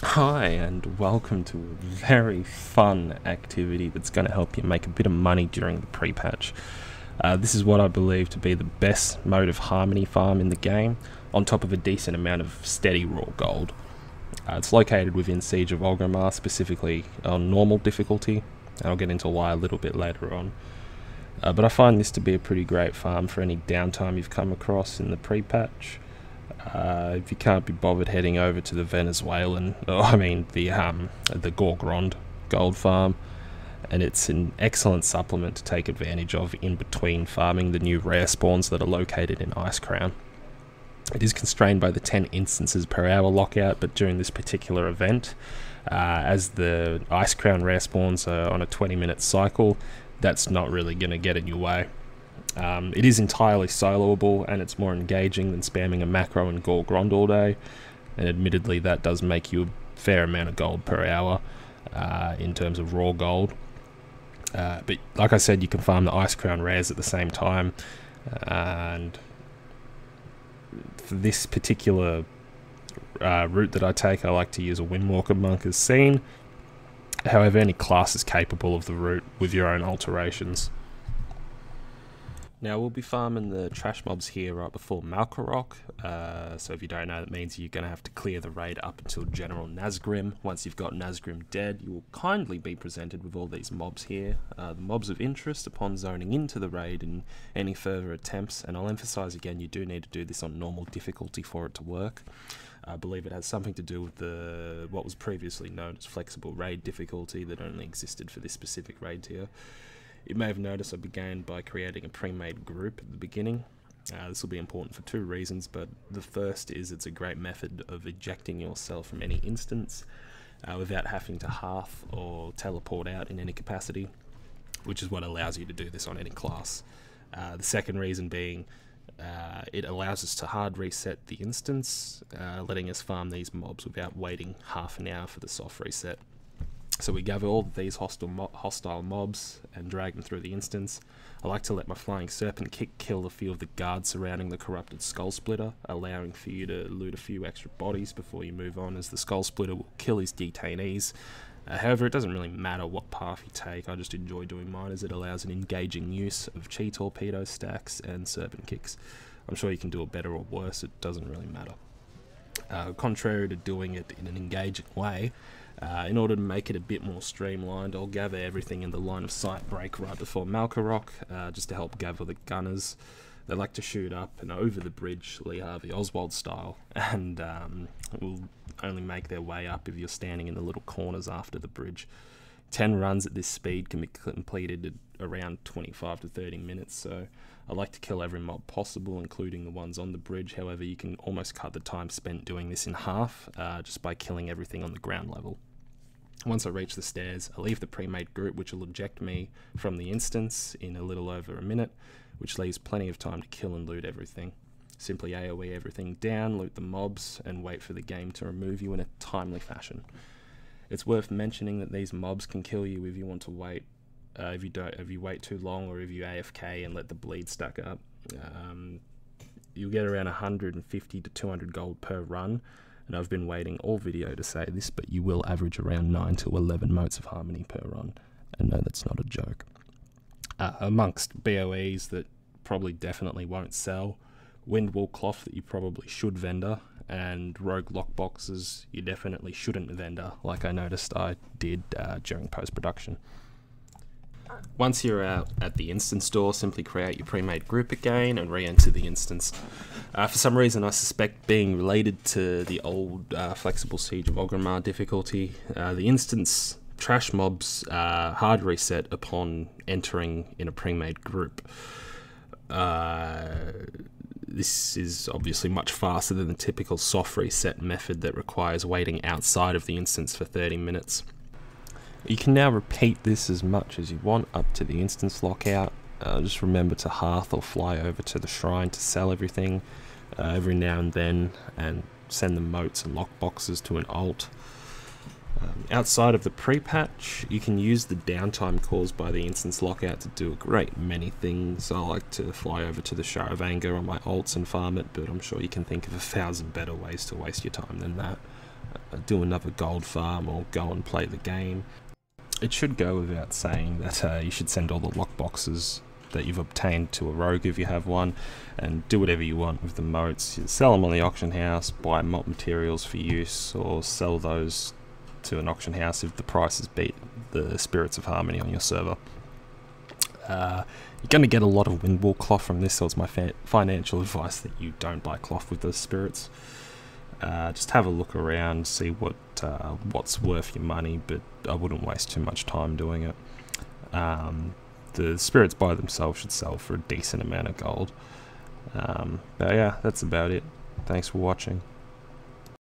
Hi, and welcome to a very fun activity that's going to help you make a bit of money during the pre-patch. This is what I believe to be the best mode of Harmony farm in the game, on top of a decent amount of steady raw gold. It's located within Siege of Orgrimmar, specifically on normal difficulty, and I'll get into why a little bit later on. But I find this to be a pretty great farm for any downtime you've come across in the pre-patch. If you can't be bothered heading over to the Venezuelan, the Gorgrond gold farm, and it's an excellent supplement to take advantage of in between farming the new rare spawns that are located in Icecrown. It is constrained by the 10 instances per hour lockout, but during this particular event, as the Icecrown rare spawns are on a 20-minute cycle, that's not really going to get in your way. It is entirely soloable, and it's more engaging than spamming a macro and Gorgrond all day, and admittedly that does make you a fair amount of gold per hour in terms of raw gold. But like I said, you can farm the Icecrown rares at the same time, and for this particular route that I take, I like to use a Windwalker monk as seen. However, any class is capable of the route with your own alterations. Now we'll be farming the trash mobs here right before Malkorok, so if you don't know, that means you're going to have to clear the raid up until General Nazgrim. Once you've got Nazgrim dead, you will kindly be presented with all these mobs here, the mobs of interest upon zoning into the raid and any further attempts, and I'll emphasise again, you do need to do this on normal difficulty for it to work. I believe it has something to do with what was previously known as flexible raid difficulty that only existed for this specific raid tier. You may have noticed I began by creating a pre-made group at the beginning. This will be important for two reasons, but the first is it's a great method of ejecting yourself from any instance without having to hearth or teleport out in any capacity, which is what allows you to do this on any class. The second reason being it allows us to hard reset the instance, letting us farm these mobs without waiting half an hour for the soft reset. So we gather all of these hostile mobs and drag them through the instance. I like to let my flying serpent kick kill a few of the guards surrounding the corrupted skull splitter, allowing for you to loot a few extra bodies before you move on, as the skull splitter will kill his detainees. However, it doesn't really matter what path you take. I just enjoy doing mine as it allows an engaging use of chi torpedo stacks and serpent kicks. I'm sure you can do it better or worse, it doesn't really matter. Contrary to doing it in an engaging way, in order to make it a bit more streamlined, I'll gather everything in the line of sight break right before Malkorok, just to help gather the gunners. They like to shoot up and over the bridge, Lee Harvey Oswald style, and will only make their way up if you're standing in the little corners after the bridge. 10 runs at this speed can be completed at around 25 to 30 minutes, so I like to kill every mob possible, including the ones on the bridge. However, you can almost cut the time spent doing this in half, just by killing everything on the ground level. Once I reach the stairs, I leave the pre-made group, which will eject me from the instance in a little over a minute, which leaves plenty of time to kill and loot everything. Simply AoE everything down, loot the mobs, and wait for the game to remove you in a timely fashion. It's worth mentioning that these mobs can kill you if you want to wait, if you wait too long, or if you AFK and let the bleed stack up. You'll get around 150 to 200 gold per run, and I've been waiting all video to say this, but you will average around 9 to 11 motes of harmony per run, and no, that's not a joke. Amongst BOEs that probably definitely won't sell, Windwool cloth that you probably should vendor, and rogue lockboxes you definitely shouldn't vendor, like I noticed I did during post-production. Once you're out at the instance door, simply create your pre-made group again and re-enter the instance. For some reason I suspect being related to the old flexible Siege of Orgrimmar difficulty, the instance trash mobs hard reset upon entering in a pre-made group. This is obviously much faster than the typical soft reset method that requires waiting outside of the instance for 30 minutes. You can now repeat this as much as you want up to the instance lockout. Just remember to hearth or fly over to the shrine to sell everything every now and then, and send the motes and lockboxes to an alt. Outside of the pre-patch, you can use the downtime caused by the instance lockout to do a great many things. I like to fly over to the Shire of Anger on my alts and farm it, but I'm sure you can think of 1,000 better ways to waste your time than that. do another gold farm or go and play the game. It should go without saying that you should send all the lockboxes that you've obtained to a rogue if you have one, and do whatever you want with the motes. You sell them on the auction house, buy mote materials for use, or sell those to an auction house if the prices beat the Spirits of Harmony on your server. You're going to get a lot of windwall cloth from this, so it's my financial advice that you don't buy cloth with the spirits. Just have a look around, see what's worth your money, but I wouldn't waste too much time doing it. The spirits by themselves should sell for a decent amount of gold. But yeah, that's about it. Thanks for watching.